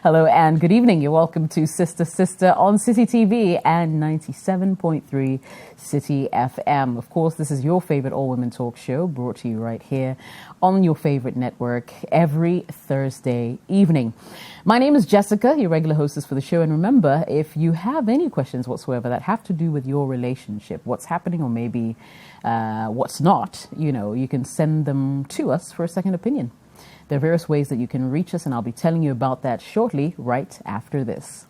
Hello and good evening. You're welcome to Sister Sister on City TV and 97.3 City FM. Of course, this is your favorite all-women talk show brought to you right here on your favorite network every Thursday evening. My name is Jessica, your regular hostess for the show. And remember, if you have any questions whatsoever that have to do with your relationship, what's happening or maybe what's not, you can send them to us for a second opinion. There are various ways that you can reach us, and I'll be telling you about that shortly, right after this.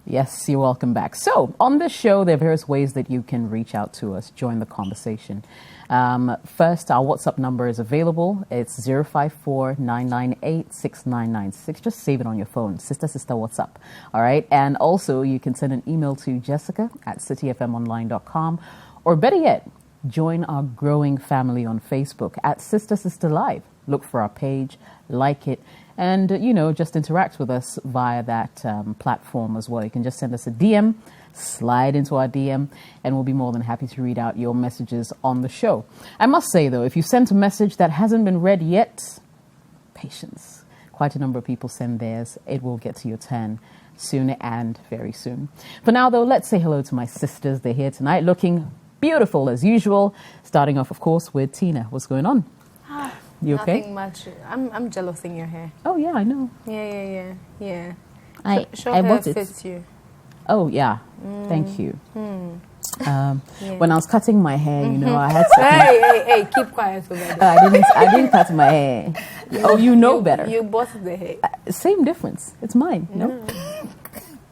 Yes, you're welcome back. So, on this show, there are various ways that you can reach out to us, join the conversation. First, our WhatsApp number is available. It's 054-998-6996. Just save it on your phone. Sister WhatsApp. All right. And also, you can send an email to jessica@cityfmonline.com. Or better yet, join our growing family on Facebook at Sister Live. Look for our page, like it, and, just interact with us via that platform as well. You can just send us a DM, slide into our DM, and we'll be more than happy to read out your messages on the show. I must say, though, if you sent a message that hasn't been read yet, patience. Quite a number of people send theirs. It will get to your turn soon and very soon. For now, though, let's say hello to my sisters. They're here tonight looking beautiful as usual. Starting off, of course, with Tina. What's going on? You okay? Nothing much. I'm jealous in your hair. Oh, yeah, I know. Yeah. I hair bought it. Fits you. Oh, yeah. Thank you. When I was cutting my hair, I had to... Hey, keep quiet over there. I didn't cut my hair. You better. You bought the hair. Same difference. It's mine, no?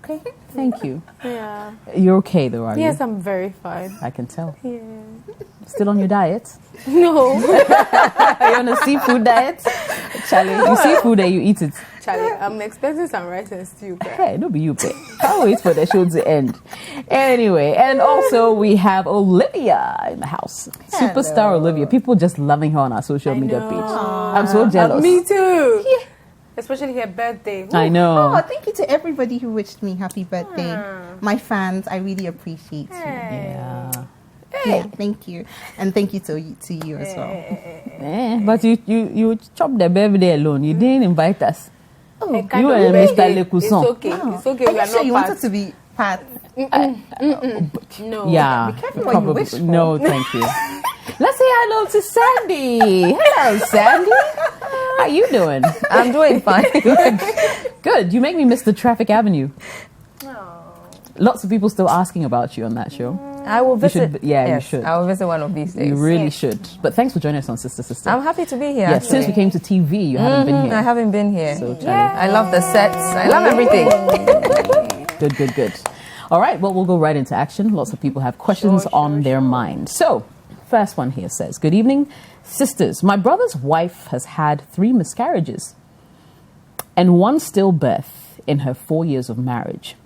Okay, thank you. Yeah. You're okay, though, are you? Yes, I'm very fine. I can tell. Yeah. Still on your diet? No. You're on a seafood diet? Charlie, you see food and you eat it. Charlie, I'm expecting some rice and stew. Hey, don't be you, pay. Can't wait for the show to end. Anyway, and also we have Olivia in the house. Hello. Superstar Olivia. People just loving her on our social media page. I'm so jealous. Me too. Yeah. Especially her birthday. I know. Oh, thank you to everybody who wished me happy birthday. My fans, I really appreciate you. Yeah. Yeah, thank you. And thank you to you as well. But you chopped the birthday alone. You didn't invite us. Oh, you and Mr. Lekuson. It's okay. Wow. It's okay. Are We you are sure not you part. wanted to be part? No. Yeah. Be careful what you wish for. No, thank you. Let's say hello to Sandy. Hello, Sandy. How you doing? I'm doing fine. Good. You make me miss the Traffic Avenue. Oh. Lots of people still asking about you on that show. I will visit. You should. I will visit one of these days. You really should. But thanks for joining us on Sister. I'm happy to be here. Yes, since we came to TV, you haven't been here. I haven't been here. So, Charlie. I love the sets. I love everything. Good. All right, well, we'll go right into action. Lots of people have questions on their mind. So, first one here says, good evening, sisters. My brother's wife has had 3 miscarriages and 1 stillbirth in her 4 years of marriage.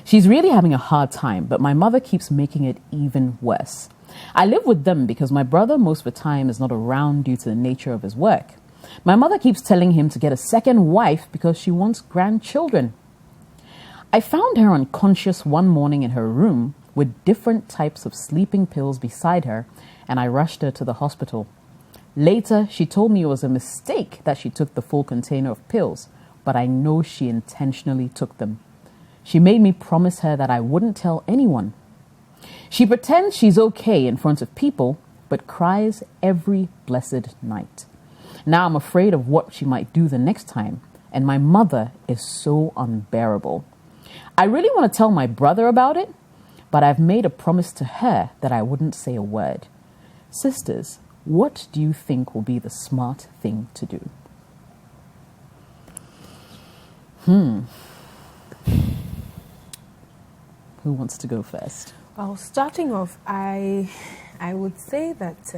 She's really having a hard time, but my mother keeps making it even worse. I live with them because my brother most of the time is not around due to the nature of his work. My mother keeps telling him to get a second wife because she wants grandchildren. I found her unconscious one morning in her room with different types of sleeping pills beside her, and I rushed her to the hospital. Later, she told me it was a mistake that she took the full container of pills, but I know she intentionally took them. She made me promise her that I wouldn't tell anyone. She pretends she's okay in front of people, but cries every blessed night. Now I'm afraid of what she might do the next time, and my mother is so unbearable. I really want to tell my brother about it, but I've made a promise to her that I wouldn't say a word. Sisters, what do you think will be the smart thing to do? Who wants to go first? Well, starting off, I would say that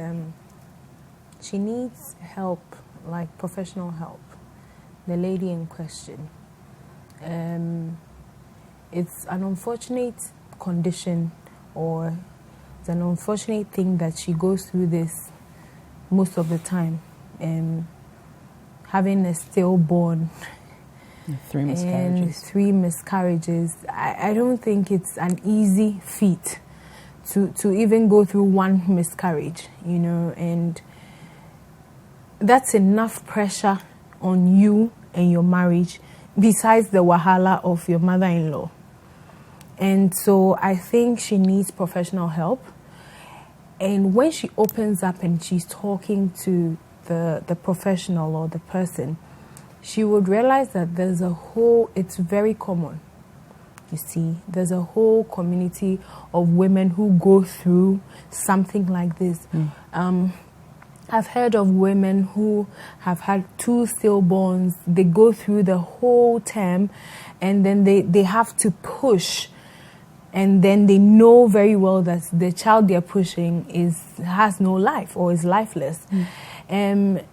she needs help, like professional help. The lady in question. It's an unfortunate condition, or it's an unfortunate thing that she goes through this most of the time. having a stillborn 3 and miscarriages. 3 miscarriages, I don't think it's an easy feat to even go through 1 miscarriage, you know, and that's enough pressure on you and your marriage, besides the wahala of your mother-in-law. And so I think she needs professional help. And when she opens up and she's talking to the professional or the person, she would realize that it's very common. You see, there's a whole community of women who go through something like this. I've heard of women who have had 2 stillborns. They go through the whole term, and then they have to push, and then they know very well that the child they're pushing has no life or is lifeless.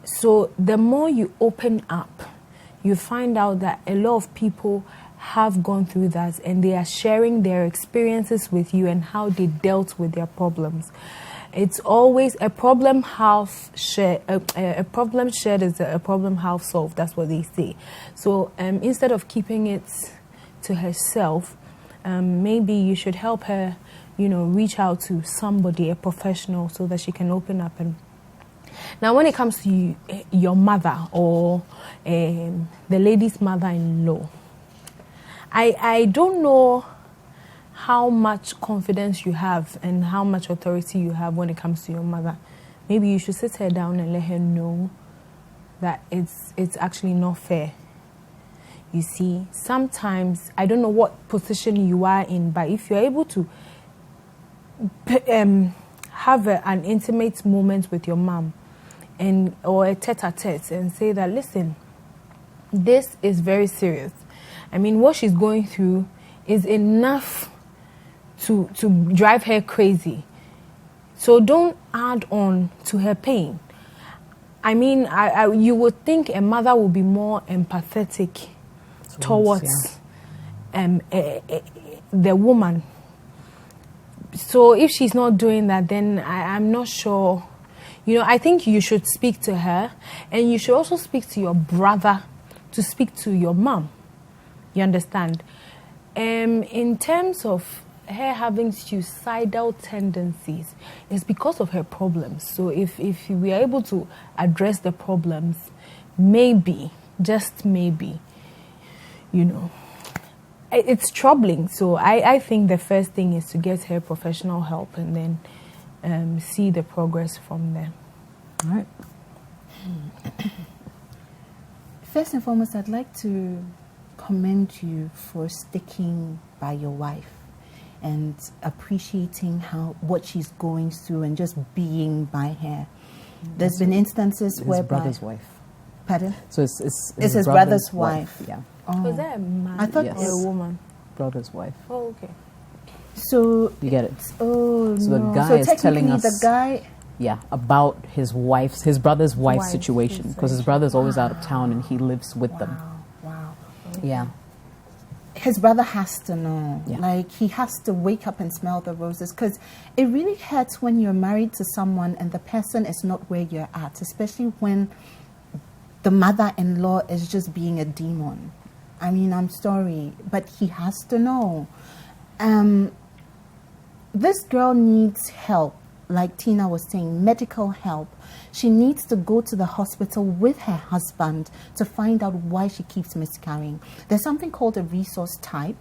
So the more you open up, you find out that a lot of people have gone through that, and they are sharing their experiences with you and how they dealt with their problems. It's always a problem half shared. A problem shared is a problem half solved. That's what they say. So instead of keeping it to herself, maybe you should help her, you know, reach out to somebody, a professional, so that she can open up. And now, when it comes to your mother or the lady's mother-in-law, I don't know how much confidence you have and how much authority you have when it comes to your mother. Maybe you should sit her down and let her know that it's actually not fair. You see, sometimes, I don't know what position you are in, but if you're able to have an intimate moment with your mom or a tete-a-tete and say that, listen, this is very serious. I mean, what she's going through is enough to drive her crazy. So don't add on to her pain. I mean, you would think a mother would be more empathetic towards the woman. So if she's not doing that, then I'm not sure. You know, I think you should speak to her, and you should also speak to your brother to speak to your mom. You understand? In terms of her having suicidal tendencies, it's because of her problems. So if we are able to address the problems, maybe, just maybe, you know, it's troubling. So I think the first thing is to get her professional help, and then see the progress from there. All right. First and foremost, I'd like to commend you for sticking by your wife and appreciating what she's going through and just being by her. There's been instances His whereby... brother's wife. Pardon? So it's his brother's wife. Yeah. Oh. Was that a man I thought or a woman? Brother's wife. Oh, okay. So... You get it? Oh, So the no. guy So is telling technically us... the guy... Yeah, about his brother's wife's Wife situation, because his brother's always out of town and he lives with them. Wow. Yeah. His brother has to know. Yeah. Like, he has to wake up and smell the roses, because it really hurts when you're married to someone and the person is not where you're at, especially when the mother-in-law is just being a demon. I mean, I'm sorry, but he has to know. This girl needs help. Like Tina was saying, medical help. She needs to go to the hospital with her husband to find out why she keeps miscarrying. There's something called a resource type,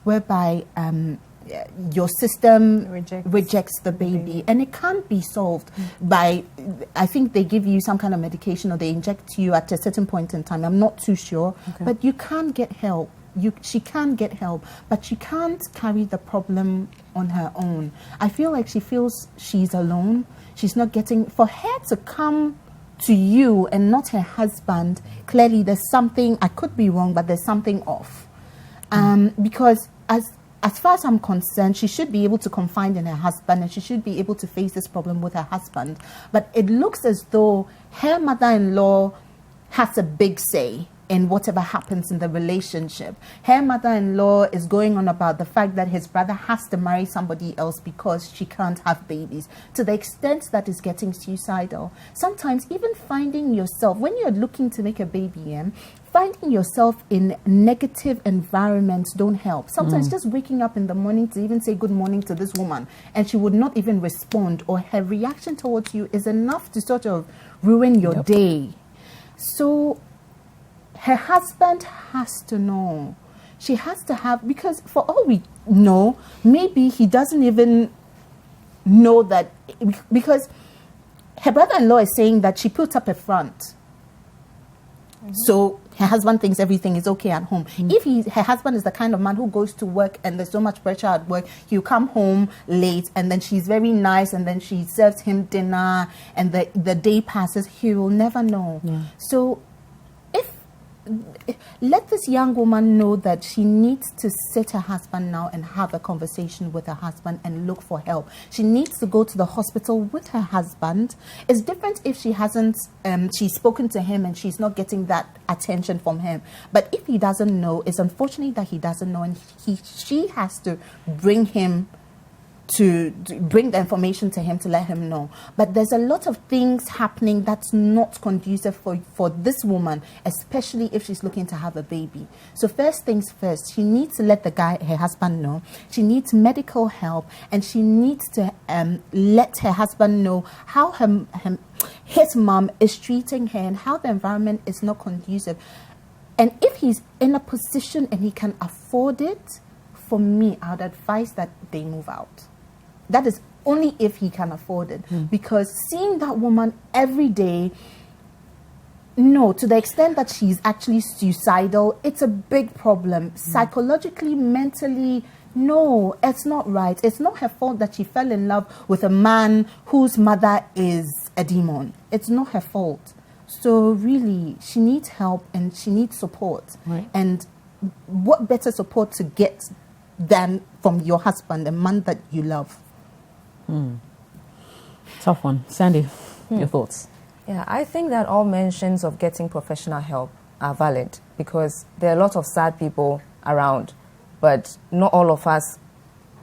whereby your system rejects the baby, and it can't be solved by, I think they give you some kind of medication or they inject you at a certain point in time. I'm not too sure, but you can't get help. She can get help, but she can't carry the problem on her own. I feel like she feels she's alone. She's not getting... For her to come to you and not her husband, clearly there's something... I could be wrong, but there's something off. Because as far as I'm concerned, she should be able to confide in her husband and she should be able to face this problem with her husband. But it looks as though her mother-in-law has a big say in whatever happens in the relationship. Her mother-in-law is going on about the fact that his brother has to marry somebody else because she can't have babies, to the extent that it's getting suicidal. Sometimes even finding yourself, when you're looking to make a baby, finding yourself in negative environments don't help. Sometimes just waking up in the morning to even say good morning to this woman and she would not even respond, or her reaction towards you is enough to sort of ruin your day. So her husband has to know. She has to have, because for all we know, maybe he doesn't even know that, because her brother-in-law is saying that she put up a front. So her husband thinks everything is okay at home. If her husband is the kind of man who goes to work and there's so much pressure at work, he'll come home late and then she's very nice and then she serves him dinner and the day passes, he will never know. So let this young woman know that she needs to sit her husband now and have a conversation with her husband and look for help. She needs to go to the hospital with her husband. It's different if she hasn't, she's spoken to him and she's not getting that attention from him. But if he doesn't know, it's unfortunate that he doesn't know, and she has to bring him to bring the information to him to let him know. But there's a lot of things happening that's not conducive for this woman, especially if she's looking to have a baby. So first things first, she needs to let her husband know. She needs medical help, and she needs to let her husband know how his mom is treating her and how the environment is not conducive. And if he's in a position and he can afford it, for me, I would advise that they move out. That is only if he can afford it. Because seeing that woman every day, no, to the extent that she's actually suicidal, it's a big problem. Psychologically, mentally, no, it's not right. It's not her fault that she fell in love with a man whose mother is a demon. It's not her fault. So really, she needs help and she needs support. And what better support to get than from your husband, the man that you love? Tough one. Sandy, your thoughts? Yeah, I think that all mentions of getting professional help are valid, because there are a lot of sad people around, but not all of us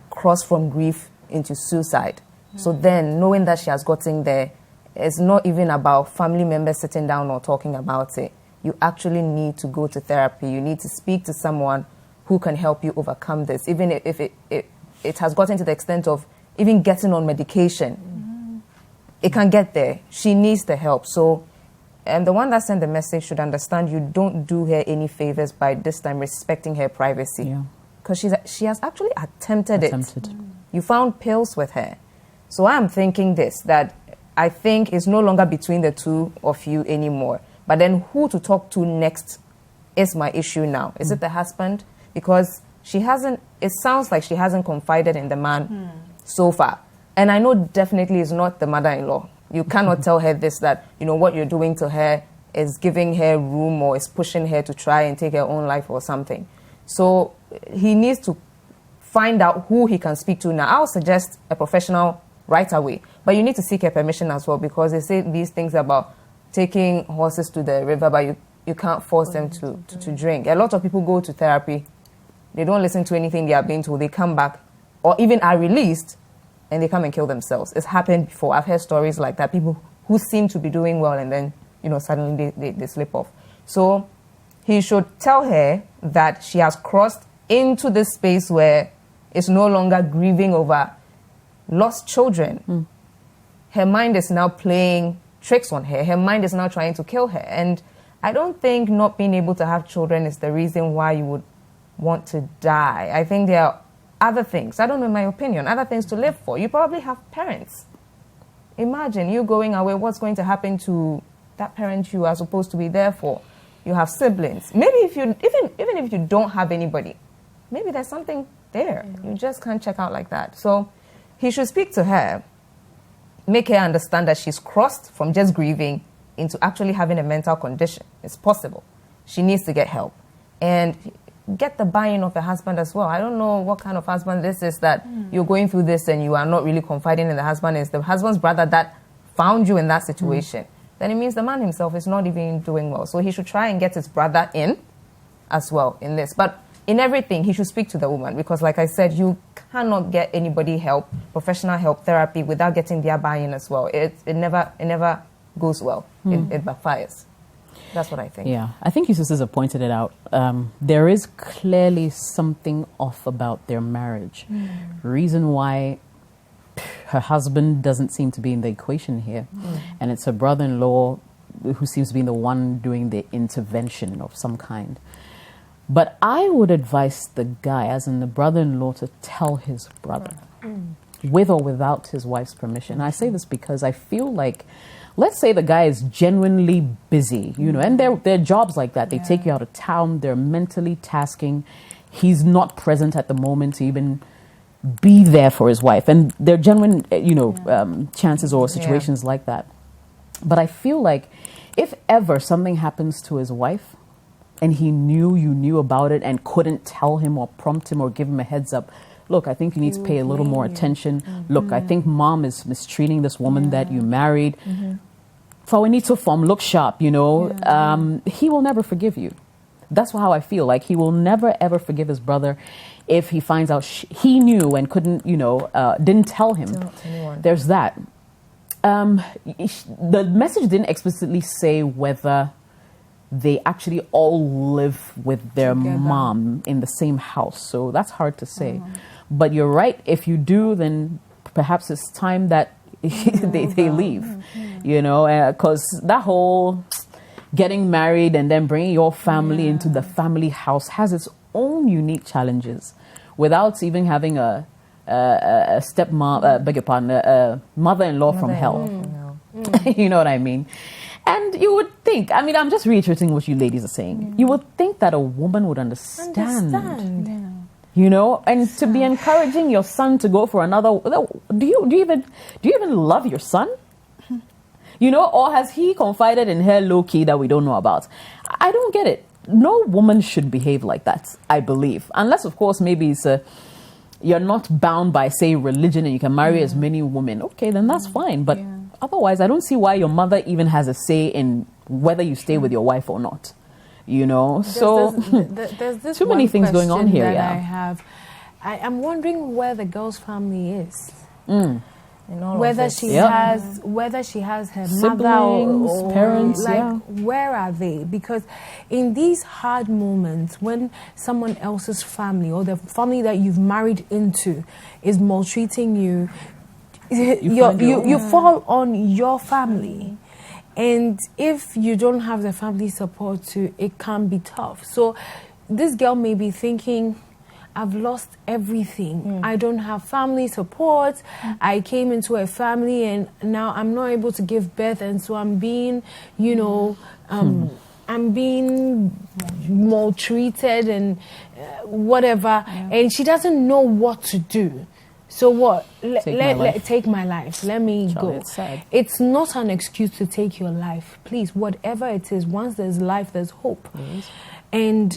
cross from grief into suicide. So then, knowing that she has gotten there, it's not even about family members sitting down or talking about it. You actually need to go to therapy. You need to speak to someone who can help you overcome this, even if it has gotten to the extent of even getting on medication. It can get there. She needs the help. So the one that sent the message should understand you don't do her any favors by this time respecting her privacy. Because she has actually attempted it. You found pills with her. So I'm thinking this, that I think it's no longer between the two of you anymore. But then who to talk to next is my issue now. Is it the husband? Because it sounds like she hasn't confided in the man so far. And I know definitely it's not the mother-in-law. You cannot tell her this, that, what you're doing to her is giving her room or is pushing her to try and take her own life or something. So he needs to find out who he can speak to now. I'll suggest a professional right away. But you need to seek her permission as well, because they say these things about taking horses to the river, but you can't force them to drink. A lot of people go to therapy. They don't listen to anything they are being told. They come back or even are released and they come and kill themselves. It's happened before. I've heard stories like that. People who seem to be doing well and then, suddenly they slip off. So he should tell her that she has crossed into this space where it's no longer grieving over lost children. Her mind is now playing tricks on her. Her mind is now trying to kill her. And I don't think not being able to have children is the reason why you would want to die. I think there are other things, I don't know, in my opinion, other things to live for. You probably have parents. Imagine you going away, what's going to happen to that parent you are supposed to be there for? You have siblings. Maybe even if you don't have anybody, maybe there's something there. You just can't check out like that. So he should speak to her, make her understand that she's crossed from just grieving into actually having a mental condition. It's possible. She needs to get help. And get the buy-in of the husband as well. I don't know what kind of husband this is, that you're going through this and you are not really confiding in the husband. It's the husband's brother that found you in that situation. then it means the man himself is not even doing well. So he should try and get his brother in as well in this. But in everything, he should speak to the woman, because like I said, you cannot get anybody help, professional help, therapy, without getting their buy-in as well. It never goes well. It backfires. That's what I think. Yeah, I think you sisters have pointed it out. There is clearly something off about their marriage. Reason why her husband doesn't seem to be in the equation here. And it's her brother-in-law who seems to be the one doing the intervention of some kind. But I would advise the guy, as in the brother-in-law, to tell his brother, with or without his wife's permission. I say this because I feel like, let's say the guy is genuinely busy, you know, and they're jobs like that. They take you out of town. They're mentally tasking. He's not present at the moment to even be there for his wife. And there are genuine, chances or situations like that. But I feel like if ever something happens to his wife, and you knew about it and couldn't tell him or prompt him or give him a heads up, look, I think you need to pay a little more attention. Look, I think mom is mistreating this woman that you married. For we need to form, look sharp, he will never forgive you. That's how I feel. Like, he will never, ever forgive his brother if he finds out he knew and couldn't, didn't tell him. There's that. The message didn't explicitly say whether they actually all live with their mom in the same house. So that's hard to say. But you're right. If you do, then perhaps it's time that they leave, because that whole getting married and then bringing your family into the family house has its own unique challenges without even having a stepmom, a mother-in-law from hell. You know what I mean? And you would think, I'm just reiterating what you ladies are saying. You would think that a woman would understand. And to be encouraging your son to go for another. Do you even love your son? Or has he confided in her low key that we don't know about? I don't get it. No woman should behave like that, I believe, unless of course maybe it's you're not bound by, say, religion and you can marry as many women. Okay, then that's fine. But otherwise, I don't see why your mother even has a say in whether you stay with your wife or not. There's this too many things going on here. I'm wondering where the girl's family is. Whether she has her siblings, mother or parents, where are they? Because in these hard moments, when someone else's family or the family that you've married into is maltreating you, you fall on your family. And if you don't have the family support too, it can be tough. So this girl may be thinking, I've lost everything. I don't have family support. I came into a family and now I'm not able to give birth, and so I'm being, I'm being maltreated and whatever. And she doesn't know what to do. So what? Take my life. Let me go. It's not an excuse to take your life. Please, whatever it is, once there's life, there's hope. And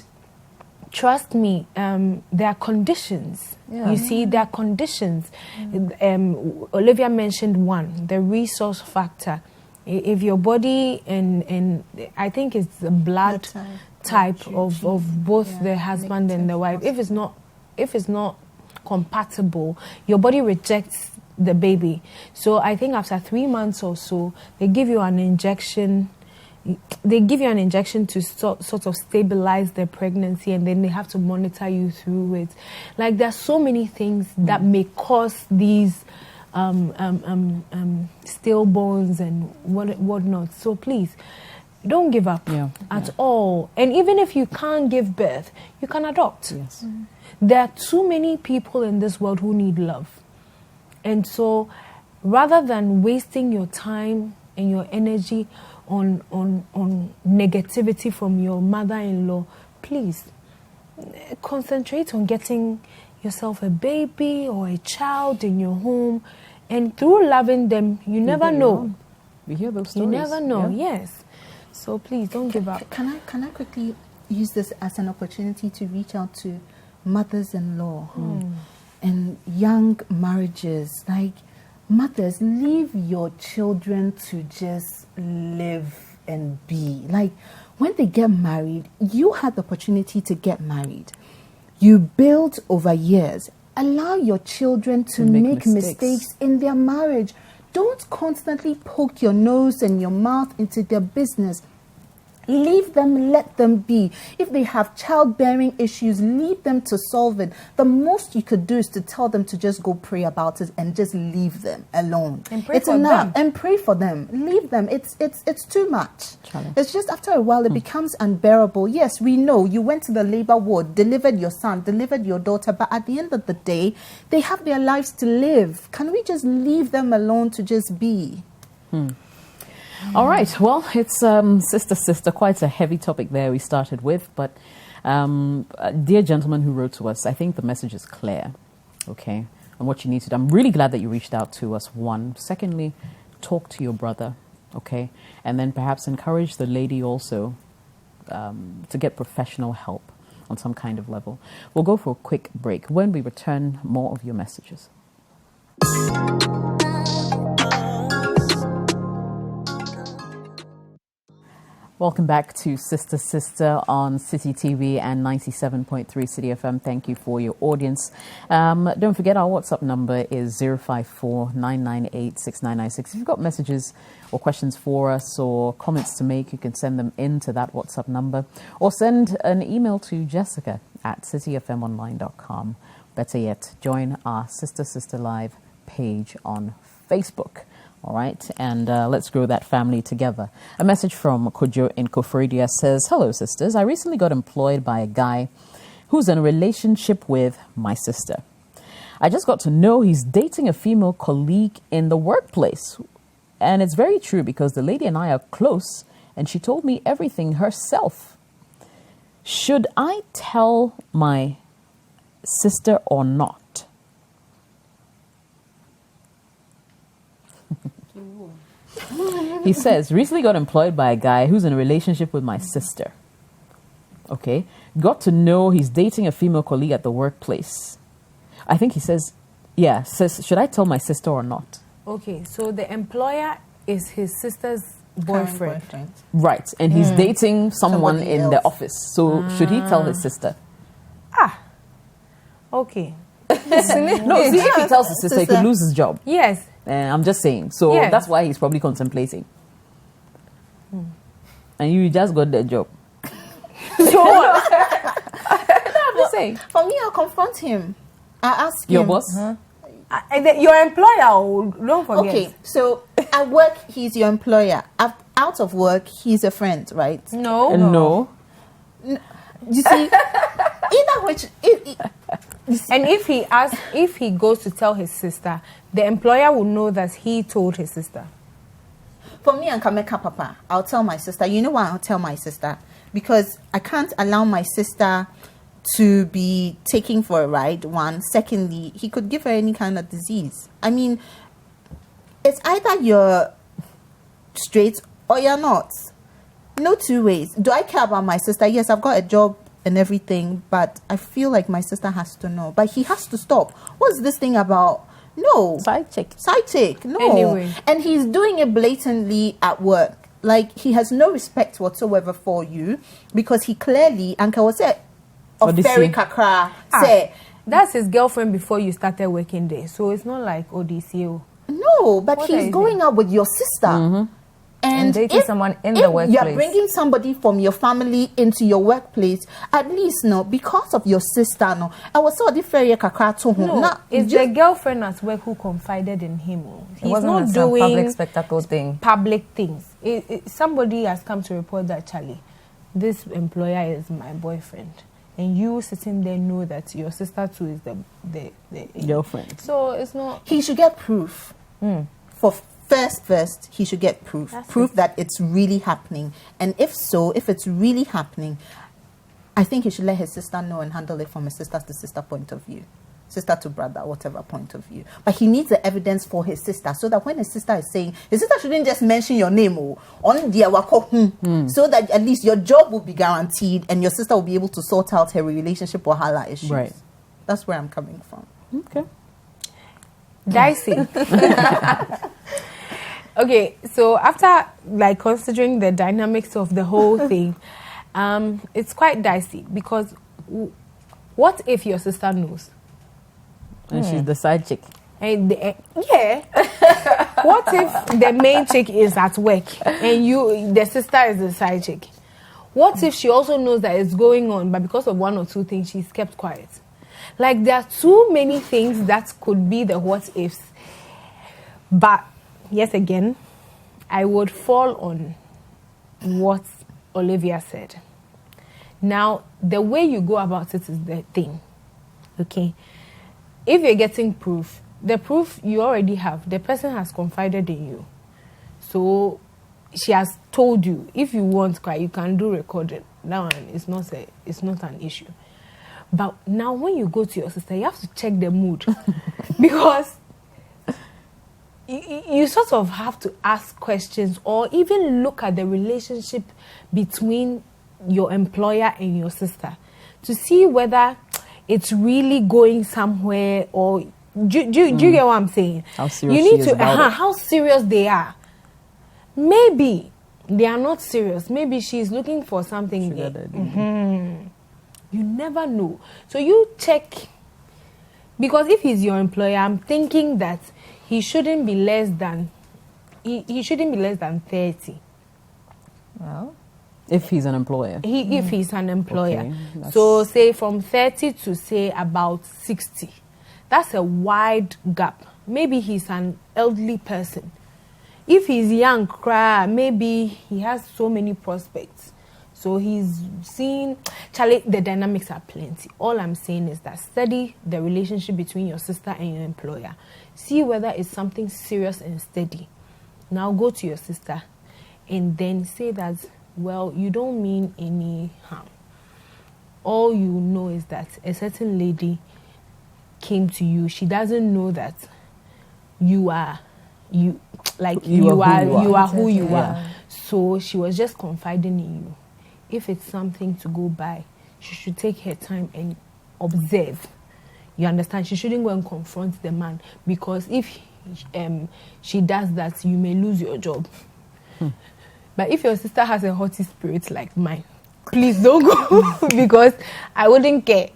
trust me, there are conditions. You see, there are conditions. Olivia mentioned one, the resource factor. If your body and I think it's the blood type of both the husband and the wife. If it's not compatible, your body rejects the baby. So I think after 3 months or so, they give you an injection. To sort of stabilize their pregnancy, and then they have to monitor you through it. Like, there's so many things that may cause these stillborns and whatnot. So please, don't give up at all. And even if you can't give birth, you can adopt. There are too many people in this world who need love. And so rather than wasting your time and your energy on negativity from your mother-in-law, please concentrate on getting yourself a baby or a child in your home. And through loving them, you never know. We hear those You stories. never know, yes. So please, don't give up. Can I quickly use this as an opportunity to reach out to mothers-in-law and young marriages? Like, mothers, leave your children to just live and be. Like, when they get married, you had the opportunity to get married. You build over years. Allow your children to make mistakes in their marriage. Don't constantly poke your nose and your mouth into their business. Leave them, let them be. If they have childbearing issues, leave them to solve it. The most you could do is to tell them to just go pray about it and just leave them alone. And pray it's for enough. them. And pray for them. Leave them. It's too much. It's just after a while it becomes unbearable. Yes, we know you went to the labor ward, delivered your son, delivered your daughter, but at the end of the day, they have their lives to live. Can we just leave them alone to just be? All right. Well, it's sister, quite a heavy topic there we started with. But dear gentleman who wrote to us, I think the message is clear, okay, and what you need to do. I'm really glad that you reached out to us, one. Secondly, talk to your brother, okay, and then perhaps encourage the lady also to get professional help on some kind of level. We'll go for a quick break. When we return, more of your messages. Welcome back to Sister on City TV and 97.3 City FM. Thank you for your audience. Don't forget our WhatsApp number is 054-998-6996. If you've got messages or questions for us or comments to make, you can send them into that WhatsApp number or send an email to jessica@cityfmonline.com. Better yet, join our Sister Live page on Facebook. All right, and let's grow that family together. A message from Kojo in Kofredia says, "Hello, sisters. I recently got employed by a guy who's in a relationship with my sister. I just got to know he's dating a female colleague in the workplace. And it's very true because the lady and I are close, and she told me everything herself. Should I tell my sister or not?" He says, recently got employed by a guy who's in a relationship with my sister. Okay. Got to know he's dating a female colleague at the workplace. I think he says, should I tell my sister or not? Okay, so the employer is his sister's boyfriend. Right. And he's dating someone Somebody in else. the office. So should he tell his sister? Okay. No, see, if he tells his sister, he could lose his job. Yes. I'm just saying. So Yes. that's why he's probably contemplating. And you just got the job. So what? I'm just saying. For me, I'll confront him. I ask him. Your boss? Your employer, don't forget. Okay, so at work, he's your employer. Out of work, he's a friend, right? No. No. You see, either which... And if he goes to tell his sister, the employer will know that he told his sister. For me and Kameka Papa, I'll tell my sister. You know why I'll tell my sister? Because I can't allow my sister to be taking for a ride, one. Secondly, he could give her any kind of disease. I mean, it's either you're straight or you're not. No two ways. Do I care about my sister? Yes, I've got a job and everything, but I feel like my sister has to know. But he has to stop. What's this thing about? No. Side chick. No. Anyway. And he's doing it blatantly at work. Like, he has no respect whatsoever for you because he clearly, Anka was it, of Ferry Kakra, say, that's his girlfriend before you started working there. So it's not like ODCO. no, but What he's is going out with your sister. And dating someone in the workplace. You're bringing somebody from your family into your workplace, at least no, because of your sister. No, I was so different. No, it's the girlfriend at work who confided in him. It He's wasn't not some doing public spectacle thing. public things. Somebody has come to report that, Charlie, this employer is my boyfriend. And you sitting there know that your sister too is the Girlfriend. So it's not... He should get proof. For first, he should get proof. That's Proof that it's really happening. And if it's really happening, I think he should let his sister know and handle it from a sister to sister point of view. Sister to brother, whatever point of view. But he needs the evidence for his sister so that when his sister is saying, his sister shouldn't just mention your name on the so that at least your job will be guaranteed and your sister will be able to sort out her relationship or hala issues. Right. That's where I'm coming from. Okay. Dicey. Okay, so after like considering the dynamics of the whole thing, it's quite dicey because what if your sister knows? And she's the side chick. And yeah. What if the main chick is at work and the sister is the side chick? What if she also knows that it's going on, but because of one or two things, she's kept quiet? Like, there are too many things that could be the what ifs. But, yes, again, I would fall on what Olivia said. Now, the way you go about it is the thing. Okay? If you're getting proof, the proof you already have, the person has confided in you. So, she has told you, if you want, you can do recording. That one is not an issue. But now when you go to your sister, you have to check the mood. Because you sort of have to ask questions or even look at the relationship between your employer and your sister to see whether it's really going somewhere or... Do you get what I'm saying? How serious you need she is about it. How serious they are. Maybe they are not serious. Maybe she's looking for something. You never know. So you check. Because if he's your employer, I'm thinking that he shouldn't be less than... He shouldn't be less than 30. Well, if he's an employer. If he's an employer. Okay, so say from 30 to say about 60. That's a wide gap. Maybe he's an elderly person. If he's young, maybe he has so many prospects. So he's seeing, Charlie, the dynamics are plenty. All I'm saying is that study the relationship between your sister and your employer. See whether it's something serious and steady. Now go to your sister and then say that, well, you don't mean any harm. All you know is that a certain lady came to you. She doesn't know that you are who you are. So she was just confiding in you. If it's something to go by, she should take her time and observe. You understand? She shouldn't go and confront the man, because if she does that, you may lose your job. But if your sister has a haughty spirit like mine, please don't go because I wouldn't care.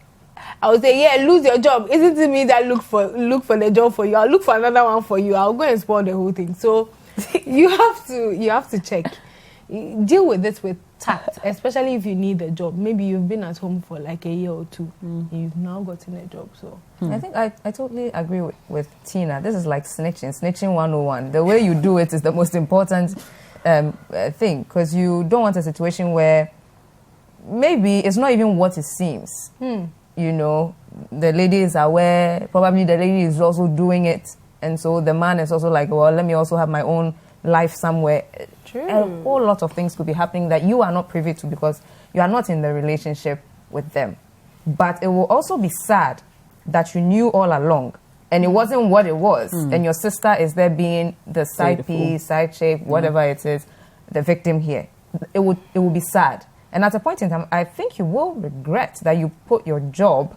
I would say, yeah, lose your job. Isn't it me that look for the job for you? I'll look for another one for you. I'll go and spoil the whole thing. So you have to check. Deal with this with tact, especially if you need a job. Maybe you've been at home for like a year or two. And you've now gotten a job. So I think I totally agree with Tina. This is like snitching 101. The way you do it is the most important thing, because you don't want a situation where maybe it's not even what it seems. You know, the lady is aware, probably the lady is also doing it, and so the man is also like, well, let me also have my own life somewhere. True. A whole lot of things could be happening that you are not privy to because you are not in the relationship with them. But it will also be sad that you knew all along and it wasn't what it was, and your sister is there being the side piece, side chick, whatever it is, the victim here. It would be sad. And at a point in time, I think you will regret that you put your job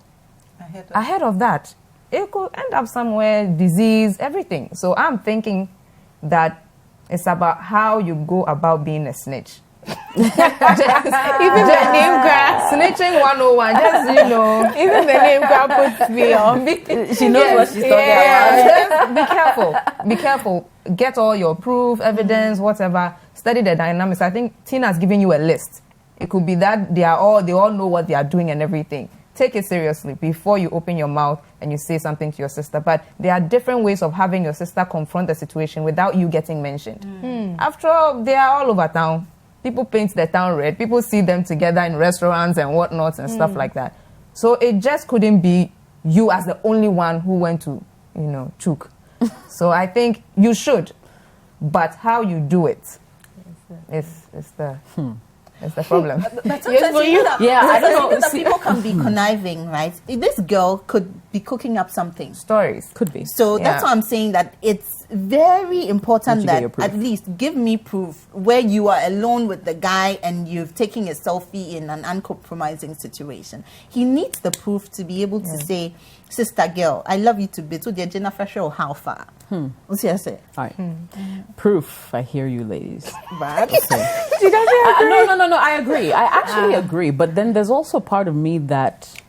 ahead of that. It could end up somewhere, disease, everything. So I'm thinking that it's about how you go about being a snitch. even the name grab Snitching 101, just, you know. even the name grab puts me on. She knows what she's talking about. Be careful. Get all your proof, evidence, whatever. Study the dynamics. I think Tina's giving you a list. It could be that they all know what they are doing and everything. Take it seriously before you open your mouth and you say something to your sister. But there are different ways of having your sister confront the situation without you getting mentioned. After all, they are all over town. People paint the town red. People see them together in restaurants and whatnot and stuff like that. So it just couldn't be you as the only one who went to, chook. So I think you should. But how you do it is the... It's the problem. But sometimes I don't know. That people can be conniving, right? This girl could be cooking up something. Stories. Could be. So that's why I'm saying that it's very important Did you get your that proof? at least give me proof where you are alone with the guy and you've taken a selfie in an uncompromising situation. He needs the proof to be able to say, sister girl, I love you to bits. So Jennifer show how far. What's he say? All right. Proof. I hear you, ladies. But No. I agree. I actually agree. But then there's also part of me that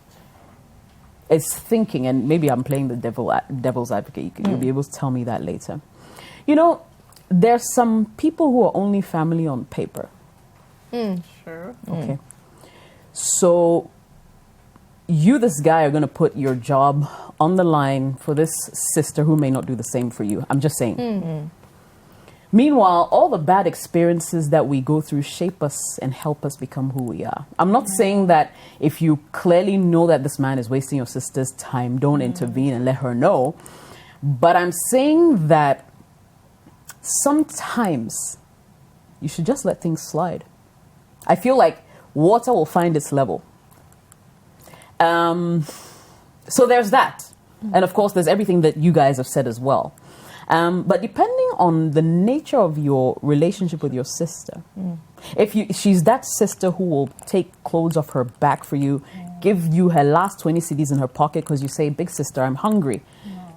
is thinking, and maybe I'm playing the devil's advocate. You'll be able to tell me that later. You know, there's some people who are only family on paper. sure. Okay. So you, this guy, are going to put your job on the line for this sister who may not do the same for you. I'm just saying. Meanwhile, all the bad experiences that we go through shape us and help us become who we are. I'm not saying that if you clearly know that this man is wasting your sister's time, don't intervene and let her know. But I'm saying that sometimes you should just let things slide. I feel like water will find its level. So there's that. And of course, there's everything that you guys have said as well. But depending on the nature of your relationship with your sister, if she's that sister who will take clothes off her back for you, give you her last 20 cedis in her pocket because you say, big sister, I'm hungry,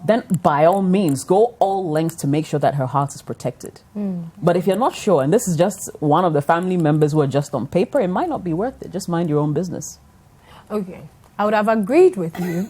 then by all means, go all lengths to make sure that her heart is protected. But if you're not sure, and this is just one of the family members who are just on paper, it might not be worth it. Just mind your own business. Okay. I would have agreed with you.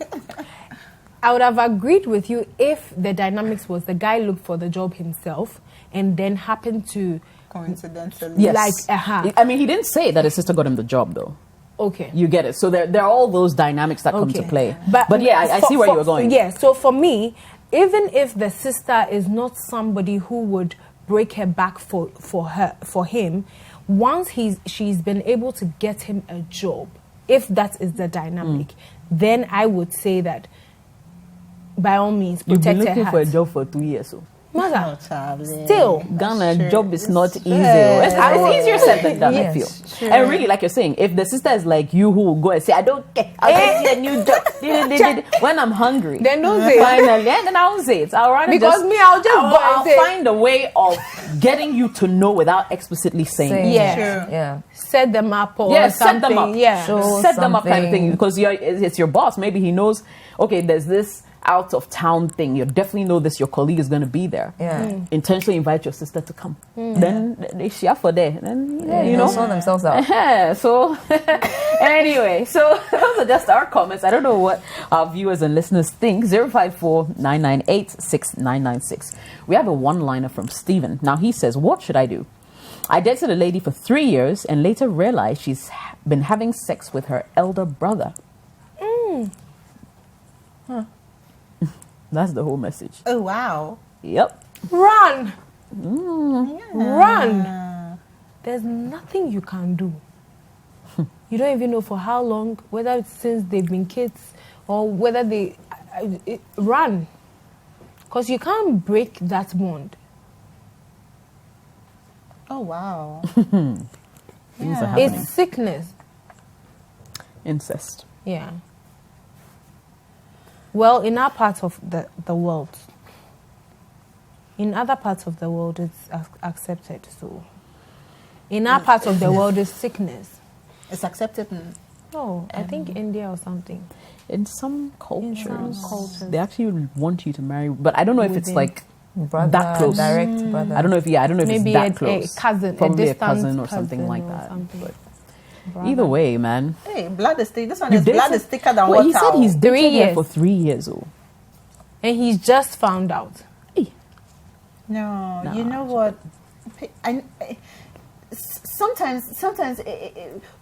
I would have agreed with you if the dynamics was the guy looked for the job himself and then happened to... Coincidentally. Yes. Like, I mean, he didn't say that his sister got him the job, though. Okay. You get it. So there are all those dynamics that come to play. But yeah, I see where you're going. Yeah, so for me, even if the sister is not somebody who would break her back for him, once she's been able to get him a job, if that is the dynamic, then I would say that by all means, You've protect been her looking for a heart. job for 2 years. So. Mother, Charlie. still. Ghana job is not easy. true. It's easier said than done, I Yes, feel. true. And really, like you're saying, if the sister is like you who will go and say, I don't care, I'll get you a new job. When I'm hungry. Then don't say it. Finally, and then I'll say it. I'll rather Because me, I'll just go and I'll say- find a way of getting you to know without explicitly saying it. Yeah. True. Yeah. Set them up or Yeah, something. set them up. Yeah. Show Set them up kind of something. thing because it's your boss. Maybe he knows, okay, there's this out of town thing. You definitely know this, your colleague is going to be there. Yeah. Intentionally invite your sister to come. Then they share for there. Then, you know. They'll sort themselves out. So, anyway, so those are just our comments. I don't know what our viewers and listeners think. 054-998-6996. We have a one-liner from Stephen. Now, he says, what should I do? I dated a lady for 3 years and later realized she's been having sex with her elder brother. That's the whole message. Oh, wow. Yep. Run. Yeah. Run. There's nothing you can do. You don't even know for how long, whether it's since they've been kids or whether they run. Because you can't break that bond. Oh, wow. Things are happening. It's sickness. Incest. Yeah. Well, in our part of the world, in other parts of the world, it's accepted. So, in our part of the world, it's sickness. It's accepted. No, I think India or something. In some cultures, cultures. they actually want you to marry, but I don't know if it's Within. like Brother, that close. direct brother. I don't know if Maybe it's that close. a cousin, Probably a distant cousin or something like that. something. But Brother. either way, man. Hey, blood is thick. This one You is dated- blood is thicker than Well, water. he said he's 3 dated her years. for 3 years. Oh, And he's just found out. No, Nah, you know what? Sometimes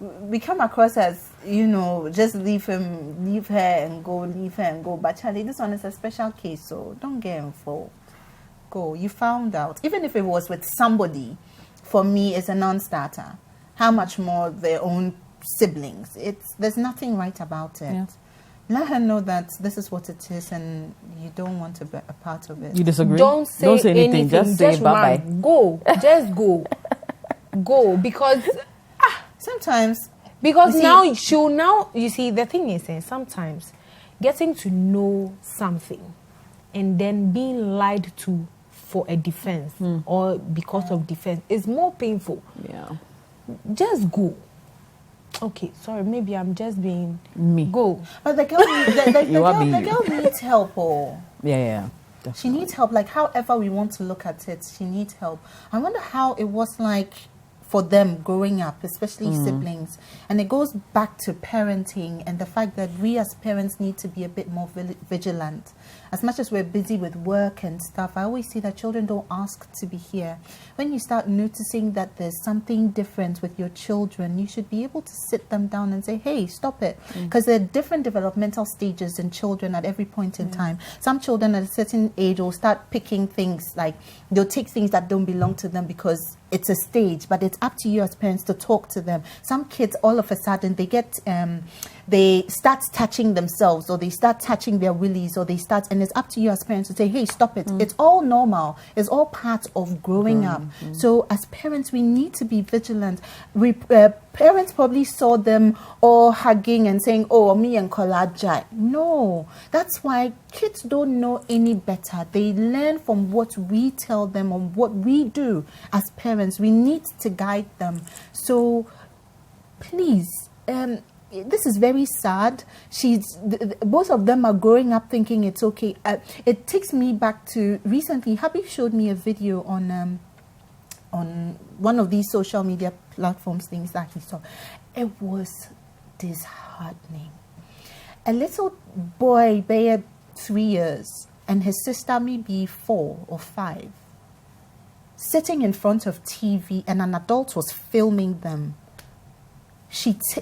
we come across as, you know, just leave her and go. But Charlie, this one is a special case, so don't get involved. Go. You found out. Even if it was with somebody, for me, it's a non-starter. How much more their own siblings? There's nothing right about it. Yeah. Let her know that this is what it is, and you don't want to be a part of it. you disagree? Don't say anything. Just say run. bye bye. Go. Just go. Go. Because Sometimes You see- now she'll you see, the thing is, sometimes getting to know something and then being lied to for a defense or because of defense. It's more painful. Yeah. Just go. Okay, sorry, maybe I'm just being me. Go. But the girl, the girl needs help. Yeah. Definitely. She needs help. Like, however we want to look at it, she needs help. I wonder how it was like for them growing up, especially siblings. And it goes back to parenting and the fact that we as parents need to be a bit more vigilant. As much as we're busy with work and stuff, I always see that children don't ask to be here. When you start noticing that there's something different with your children, you should be able to sit them down and say, hey, stop it. Because there are different developmental stages in children at every point in time. Some children at a certain age will start picking things, like they'll take things that don't belong to them because it's a stage, but it's up to you as parents to talk to them. Some kids, all of a sudden, they start touching themselves, or they start touching their willies, or they start, and it's up to you as parents to say, hey, stop it. It's all normal. It's all part of growing up. So as parents, we need to be vigilant. Parents probably saw them all hugging and saying, oh, me and Kolajai. No, that's why kids don't know any better. They learn from what we tell them and what we do as parents. We need to guide them. So please, this is very sad. Both of them are growing up thinking it's okay. It takes me back to recently. Habib showed me a video on one of these social media platforms things that he saw. It was disheartening. A little boy, babe, 3 years, and his sister maybe 4 or 5, sitting in front of TV, and an adult was filming them.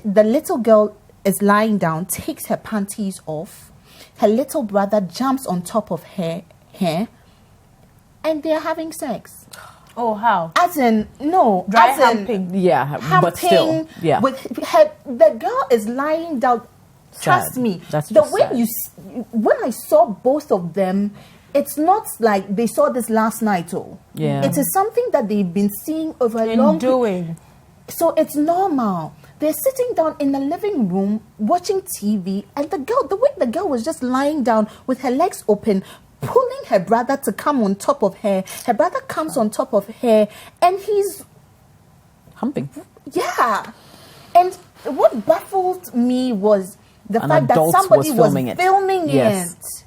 The little girl is lying down, takes her panties off. Her little brother jumps on top of her, and they're having sex. Oh, how? As in, no. Dry as in, humping. Yeah, but still. Yeah. With her, the girl is lying down. Trust me. That's the just way sad. When I saw both of them, it's not like they saw this last night. Yeah. It is something that they've been seeing over a long doing. So it's normal. They're sitting down in the living room watching TV, and the way the girl was just lying down with her legs open, pulling her brother to come on top of her. Her brother comes on top of her, and he's humping. Yeah. And what baffled me was the An fact that adult somebody was filming it.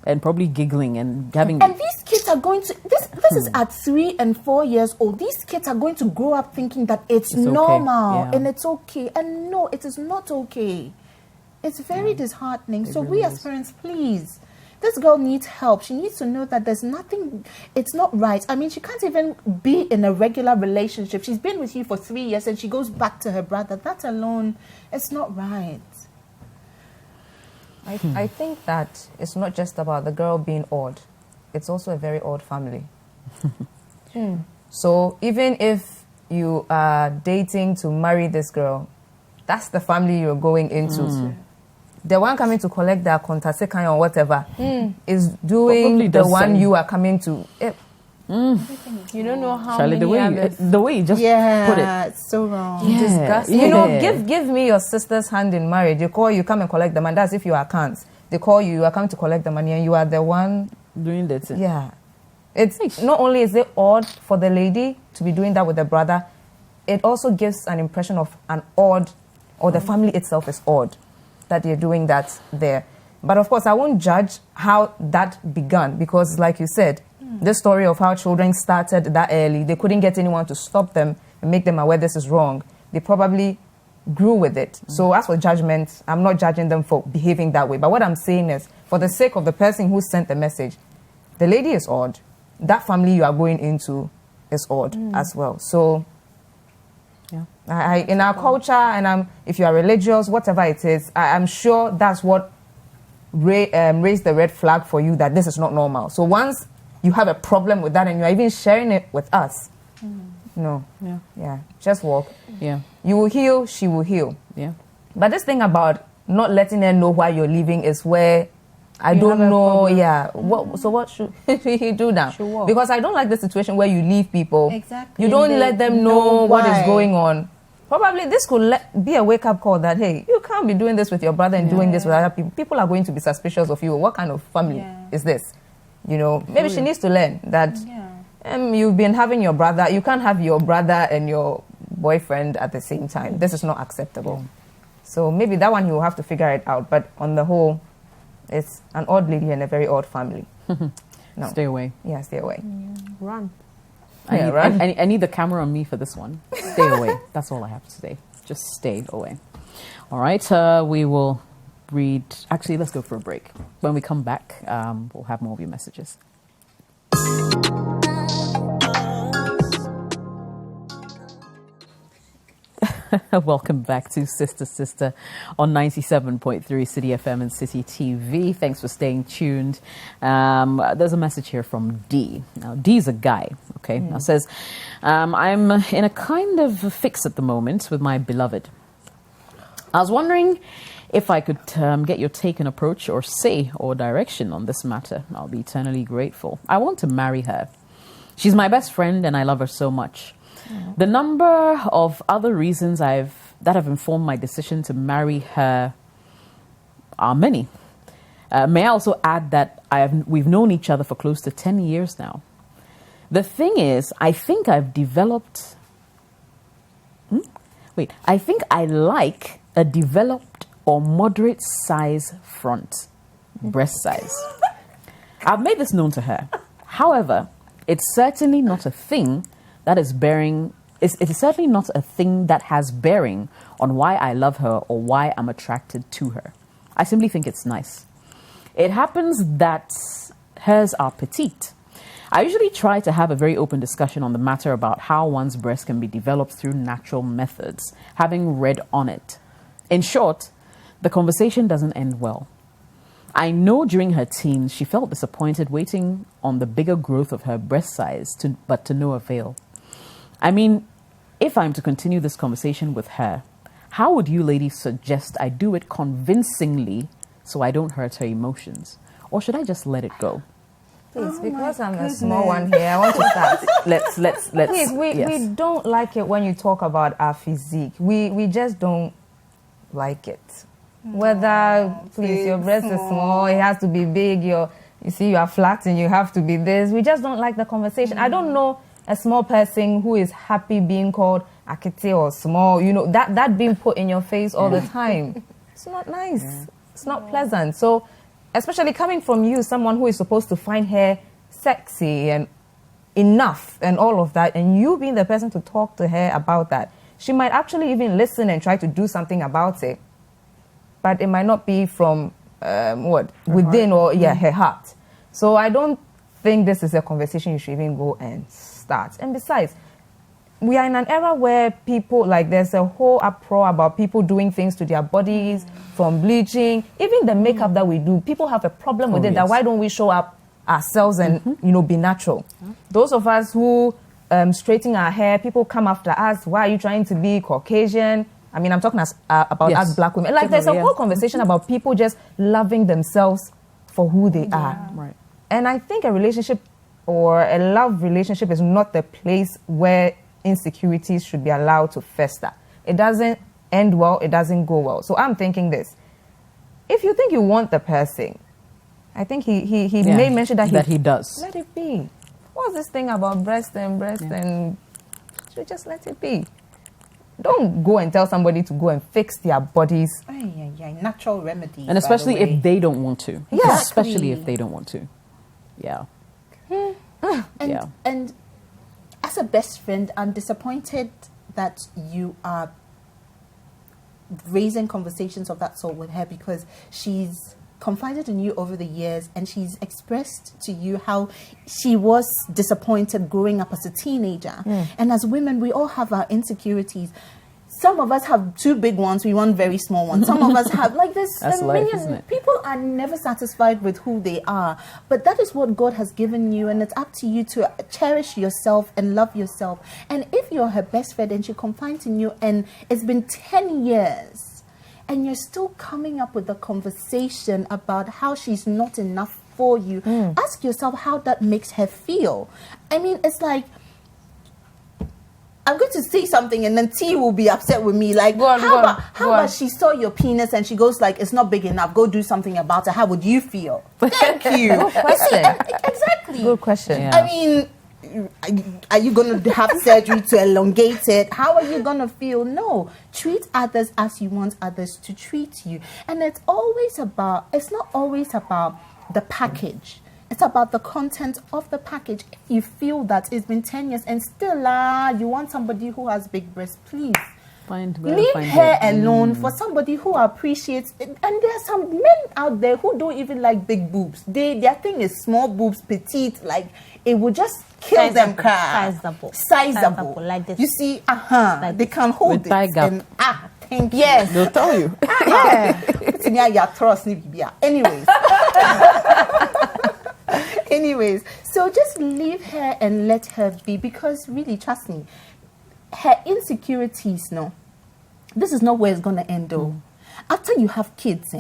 And probably giggling and having... And these kids are going to... This is at 3 and 4 years old. These kids are going to grow up thinking that it's normal and it's okay. And no, it is not okay. It's very disheartening. So really we as parents, please... This girl needs help. She needs to know that there's nothing, it's not right. I mean, she can't even be in a regular relationship. She's been with you for 3 years and she goes back to her brother. That alone, it's not right. I think that it's not just about the girl being odd. It's also a very odd family. So even if you are dating to marry this girl, that's the family you're going into. The one coming to collect their contasekan or whatever is doing the one you are coming to. You don't know how Charlie, many the way you just put it. It's so wrong. Yeah. Disgusting. You know, give me your sister's hand in marriage. They call you, come and collect the money. That's if you are can't. They call you, you are coming to collect the money, and you are the one doing that. Yeah. It's not only is it odd for the lady to be doing that with the brother, it also gives an impression of an odd, or the family itself is odd, that you're doing that there. But of course, I won't judge how that began, because like you said, the story of how children started that early, they couldn't get anyone to stop them and make them aware this is wrong. They probably grew with it. So as for judgment, I'm not judging them for behaving that way. But what I'm saying is, for the sake of the person who sent the message, the lady is odd. That family you are going into is odd as well. So in our culture, and if you are religious, whatever it is, I'm sure that's what raised the red flag for you, that this is not normal. So once you have a problem with that and you're even sharing it with us, just walk. You will heal, she will heal. But this thing about not letting her know why you're leaving is where I don't know. What should he do now? Because I don't like the situation where you leave people. Exactly. You don't let them know what is going on. Probably this could be a wake-up call that, hey, you can't be doing this with your brother and doing this with other people. People are going to be suspicious of you. What kind of family is this? You know, maybe she needs to learn that you've been having your brother. You can't have your brother and your boyfriend at the same time. This is not acceptable. So maybe that one he will have to figure it out. But on the whole, it's an odd lady and a very odd family. No. Stay away. Yeah, stay away. Run. I need the camera on me for this one. Stay away. That's all I have to say. Just stay away. All right. We will read. Actually, let's go for a break. When we come back, we'll have more of your messages. Welcome back to Sister on 97.3 City FM and City TV. Thanks for staying tuned. There's a message here from D. Now, D is a guy, okay? Now says, I'm in a kind of fix at the moment with my beloved. I was wondering if I could get your take and approach or say or direction on this matter. I'll be eternally grateful. I want to marry her. She's my best friend and I love her so much. The number of other reasons that have informed my decision to marry her are many. May I also add that we've known each other for close to 10 years now. The thing is, I think I've developed... I think I like a developed or moderate size front, breast size. I've made this known to her. However, it's certainly not a thing that is bearing. It is certainly not a thing that has bearing on why I love her or why I'm attracted to her. I simply think it's nice. It happens that hers are petite. I usually try to have a very open discussion on the matter about how one's breast can be developed through natural methods, having read on it. In short, the conversation doesn't end well. I know during her teens she felt disappointed waiting on the bigger growth of her breast size, but to no avail. I mean, if I'm to continue this conversation with her, how would you ladies suggest I do it convincingly so I don't hurt her emotions? Or should I just let it go? Please, because I'm a small one here, I want to start. Let's. Please, we don't like it when you talk about our physique. We just don't like it. Whether, please, your breast is small, it has to be big, you are flat and you have to be this. We just don't like the conversation. I don't know a small person who is happy being called akete or small, that being put in your face all the time. It's not nice. Yeah. It's not pleasant. So, especially coming from you, someone who is supposed to find her sexy and enough and all of that, and you being the person to talk to her about that, she might actually even listen and try to do something about it. But it might not be from within heart. Or her heart. So I don't think this is a conversation you should even go and start. And besides, we are in an era where people, there's a whole uproar about people doing things to their bodies, from bleaching, even the makeup that we do. People have a problem with it. That why don't we show up ourselves and be natural? Those of us who straighten our hair, people come after us. Why are you trying to be Caucasian? I mean, I'm talking about us black women. There's a whole conversation about people just loving themselves for who they are. Right. And I think a relationship or a love relationship is not the place where insecurities should be allowed to fester. It doesn't end well. It doesn't go well. So I'm thinking this. If you think you want the person, I think he may mention that he does. Let it be. What's this thing about breast and should just let it be. Don't go and tell somebody to go and fix their bodies. Natural remedies. And especially if they don't want to. Yeah. Especially if they don't want to. Yeah. And as a best friend, I'm disappointed that you are raising conversations of that sort with her, because she's confided in you over the years and she's expressed to you how she was disappointed growing up as a teenager. And as women, we all have our insecurities. Some of us have two big ones, we want very small ones. Some of us have, there's a million. People are never satisfied with who they are. But that is what God has given you, and it's up to you to cherish yourself and love yourself. And if you're her best friend and she confides in you and it's been 10 years, and you're still coming up with a conversation about how she's not enough for you, ask yourself how that makes her feel. I mean, it's like, I'm going to say something and then T will be upset with me. How about she saw your penis and she goes it's not big enough, go do something about it. How would you feel? Thank you. Good question. Exactly. Good question. Yeah. I mean, are you going to have surgery to elongate it? How are you going to feel? No. Treat others as you want others to treat you. And it's not always about the package. It's about the content of the package. If you feel that it's been 10 years and still you want somebody who has big breasts, please. Leave her alone for somebody who appreciates it. And there are some men out there who don't even like big boobs. Their thing is small boobs, petite, like it would just kill them. Sizable. Like this. You see, like they can hold with it. and, thank you. Yes. They'll tell you. Anyways, so just leave her and let her be, because really, trust me, her insecurities, this is not where it's going to end though. After you have kids,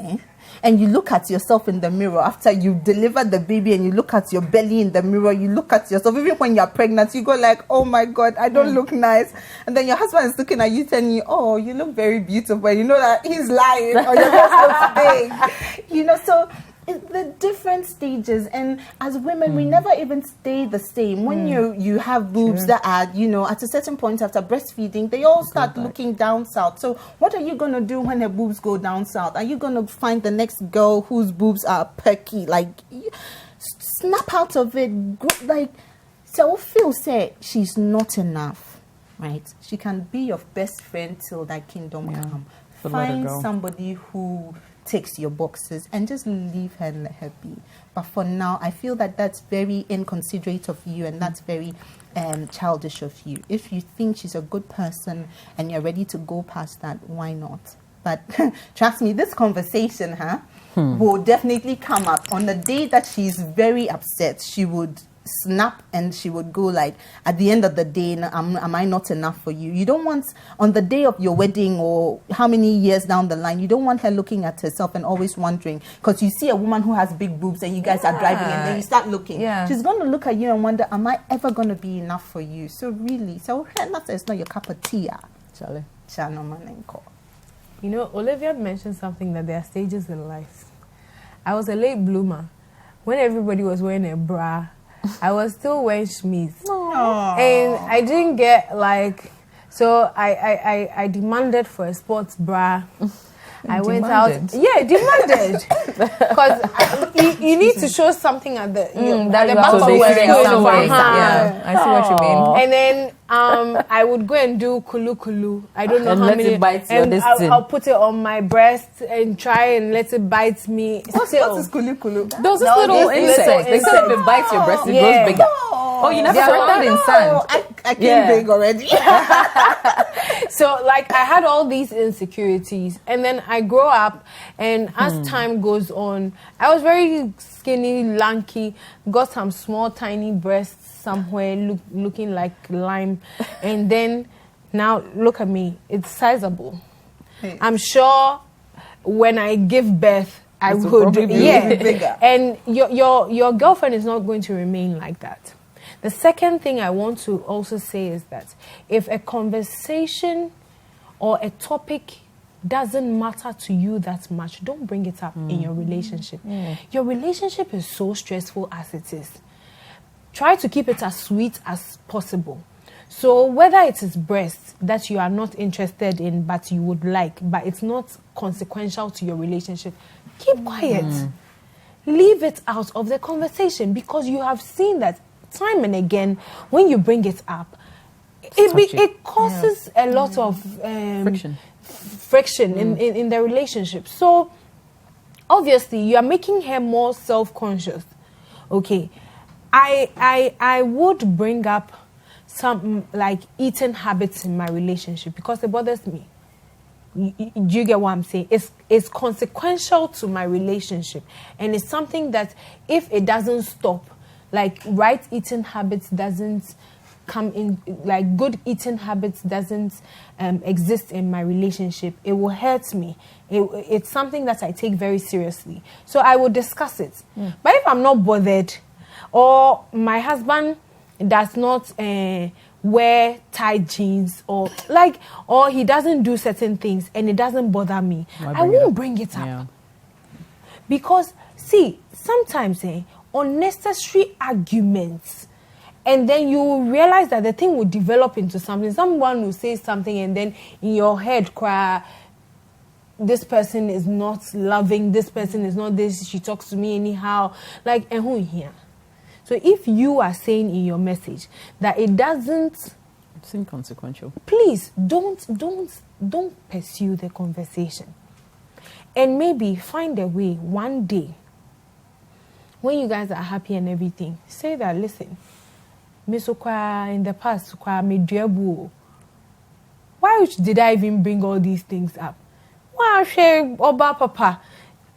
and you look at yourself in the mirror, after you deliver the baby and you look at your belly in the mirror, you look at yourself, even when you're pregnant, you go like, oh my God, I don't look nice. And then your husband is looking at you telling you, oh, you look very beautiful. And you know that he's lying, or your nose looks big. So it's the different stages, and as women we never even stay the same. When you have boobs that are at a certain point after breastfeeding, they all start looking down south. So what are you going to do when her boobs go down south? Are you going to find the next girl whose boobs are perky? Like, snap out of it. Like, so Phil said she's not enough, right? She can be your best friend till that kingdom come. Find somebody who ticks your boxes and just leave her and let her be. But for now, I feel that that's very inconsiderate of you, and that's very childish of you. If you think she's a good person and you're ready to go past that, why not? But trust me, this conversation will definitely come up. On the day that she's very upset, she would snap and she would go like, at the end of the day, am I not enough for you? You don't want, on the day of your wedding or how many years down the line, you don't want her looking at herself and always wondering, because you see a woman who has big boobs and you guys are driving and then you start looking. She's going to look at you and wonder, am I ever going to be enough for you? So really, it's not your cup of tea. Charlie. Olivia mentioned something, that there are stages in life. I was a late bloomer. When everybody was wearing a bra, I was still wearing Schmitz. And I didn't get so I demanded for a sports bra. I went out. Yeah, demanded. Because you need to show something at the at the back of wearing. I see what you mean. And then I would go and do kulu kulu. I don't know and how let many. It bite and I'll put it on my breast and try and let it bite me. What is kulu kulu? Those little insects. They say if it bites your breast, it grows bigger. Oh, you never saw that in sand. I came big already. So I had all these insecurities, and then I grow up, and as time goes on, I was very skinny, lanky, got some small, tiny breasts somewhere, looking like lime, and then now look at me, it's sizable. Hey. I'm sure when I give birth, I would be bigger. And your girlfriend is not going to remain like that. The second thing I want to also say is that if a conversation or a topic doesn't matter to you that much, don't bring it up in your relationship. Your relationship is so stressful as it is. Try to keep it as sweet as possible. So whether it is breast that you are not interested in but you would like, but it's not consequential to your relationship, keep quiet. Leave it out of the conversation, because you have seen that time and again, when you bring it up, it causes a lot of friction in the relationship. So obviously you are making her more self-conscious. Okay, I would bring up some eating habits in my relationship, because it bothers me. Do you get what I'm saying? It's consequential to my relationship, and it's something that if it doesn't stop, right eating habits doesn't come in, good eating habits doesn't exist in my relationship, it will hurt me. It's something that I take very seriously. So I will discuss it. But if I'm not bothered, or my husband does not wear tight jeans, or he doesn't do certain things and it doesn't bother me, I won't bring it up. Yeah. Because, see, sometimes unnecessary arguments And then you will realize that the thing will develop into something. Someone will say something, and then in your head, cry, this person is not loving, this person is not this, she talks to me anyhow. Like, and who here? So if you are saying in your message that it doesn't... It's inconsequential. Please, don't pursue the conversation. And maybe find a way one day, when you guys are happy and everything, say that, listen, in the past, why did I even bring all these things up? Why Oba Papa?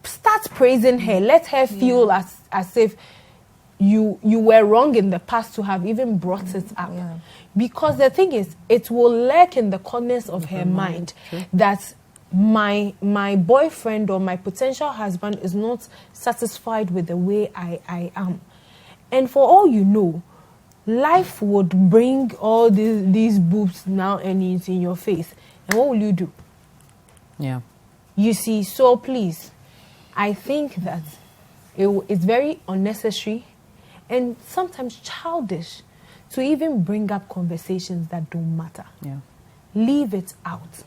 Start praising her. Let her feel as if you were wrong in the past to have even brought it up. Yeah. Because the thing is, it will lurk in the corners of her mind that my boyfriend or my potential husband is not satisfied with the way I am. And for all you know, life would bring all these boobs now and it's in your face. And what will you do? Yeah. You see, so please, I think that it's very unnecessary and sometimes childish to even bring up conversations that don't matter. Yeah. Leave it out.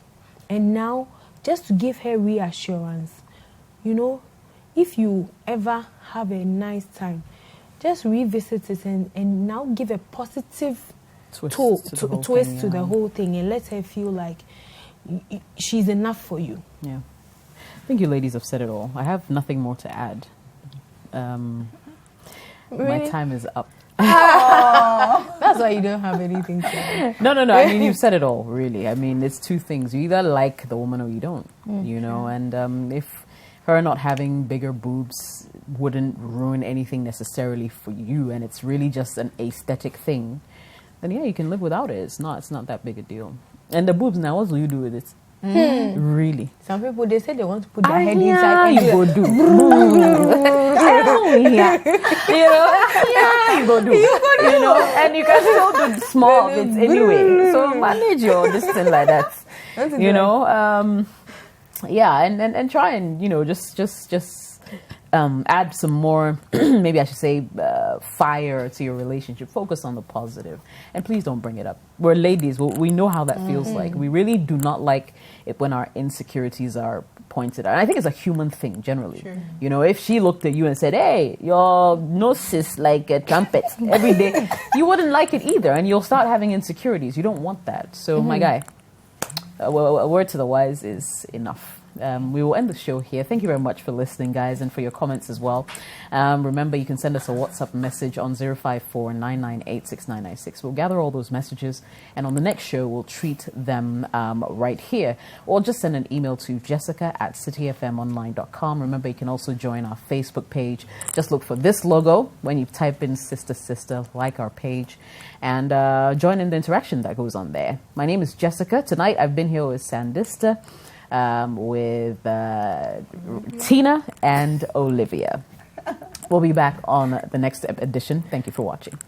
And now, just to give her reassurance, you know, if you ever have a nice time, just revisit it and now give a positive twist to the whole thing and let her feel like she's enough for you. Yeah. I think you ladies have said it all. I have nothing more to add. Really? My time is up. That's why you don't have anything to add. No. I mean, you've said it all, really. I mean, it's two things. You either like the woman or you don't, you know. And if her not having bigger boobs wouldn't ruin anything necessarily for you, and it's really just an aesthetic thing, then yeah, you can live without it. It's not that big a deal. And the boobs now, what will you do with it? Really? Some people, they say they want to put their head inside. You go do. You go do. You know, and you can still do small bits anyway. So manage your this thing like that. You know, yeah, and try and, you know, just add some more, maybe I should say, fire to your relationship. Focus on the positive. And please don't bring it up. We're ladies. We know how that feels like. We really do not like it when our insecurities are pointed out. And I think it's a human thing, generally. Sure. You know, if she looked at you and said, hey, your nose is like a trumpet every day, you wouldn't like it either. And you'll start having insecurities. You don't want that. So, my guy, a word to the wise is enough. We will end the show here. Thank you very much for listening, guys, and for your comments as well. Remember, you can send us a WhatsApp message on 054-998-6996. We'll gather all those messages, and on the next show, we'll treat them right here. Or just send an email to jessica@cityfmonline.com. Remember, you can also join our Facebook page. Just look for this logo when you type in Sister, like our page, and join in the interaction that goes on there. My name is Jessica. Tonight, I've been here with Sandister, with Tina and Olivia. We'll be back on the next edition. Thank you for watching.